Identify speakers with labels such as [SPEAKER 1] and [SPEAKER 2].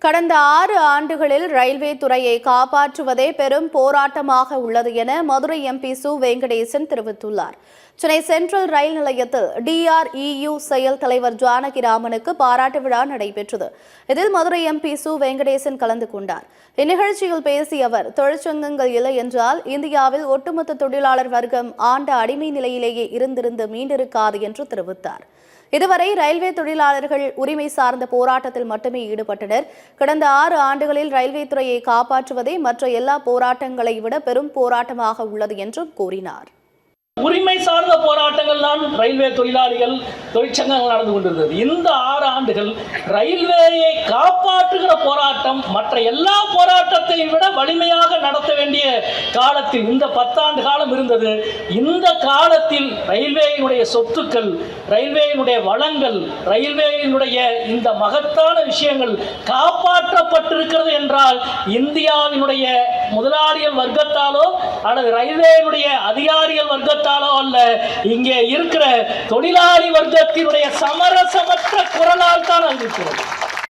[SPEAKER 1] கடந்த 6 ஆண்டுகளில் ரயில்வே துறையை காப்பாற்றுவதே பெரும் போராட்டமாக உள்ளது என மதுரை எம்பி சு வெங்கடேசன் தெரிவித்துள்ளார். சென்னை சென்ட்ரல் ரயில் நிலையத்தில் DREU செயல் தலைவர் ஜானகிராமனுக்கு பாராட்டு விழா நடைபெற்றது. இதில் மதுரை எம்பி சு வெங்கடேசன் கலந்து கொண்டார். இந்நிகழ்ச்சியில் பேசிய அவர், தொழிற்சங்கங்கள் இல்லை என்றால் இந்தியாவில் ஒட்டுமொத்த தொழிலாளர் வர்க்கம் ஆண்ட அடிமை நிலையிலேயே இருந்திருந்து மீண்டிருக்காது என்று தெரிவித்தார். இதுவரை ரயில்வே தொழிலாளர்கள் உரிமை சார்ந்த போராட்டத்தில் மட்டுமே ஈடுபட்டனர். கடந்த 6 ஆண்டுகளில் ரயில்வே துறையை காப்பாற்றுவதே மற்ற எல்லா போராட்டங்களை விட பெரும் போராட்டமாக உள்ளது என்றும் கூறினார்.
[SPEAKER 2] உரிமை சார்ந்த போராட்டங்கள் தான் ரயில்வே தொழிலாளிகள் தொழிற்சங்கங்கள் நடந்து கொண்டிருந்தது. இந்த 6 ஆண்டுகள் ரயில்வேயை காப்பாற்றுகிற போராட்டம் மற்ற எல்லா போராட்டத்தை விட வலிமையாக நடத்த வேண்டிய காலத்தில் இந்த 10 ஆண்டு காலம் இருந்தது. இந்த காலத்தில் ரயில்வேயினுடைய சொத்துக்கள், ரயில்வேயினுடைய வளங்கள், ரயில்வேயினுடைய இந்த மகத்தான விஷயங்கள் காப்பாற்றப்பட்டிருக்கிறது என்றால் இந்தியாவினுடைய முதலாளிகள் வர்க்கத்தாலோ அல்லது ரயில்வேயினுடைய அதிகாரிகள் வர்க்கத்தாலோ அல்ல, இங்கே இருக்கிற தொழிலாளி வர்க்கத்தினுடைய சமரசமற்ற குரலால் தான் அது இருக்கிறது.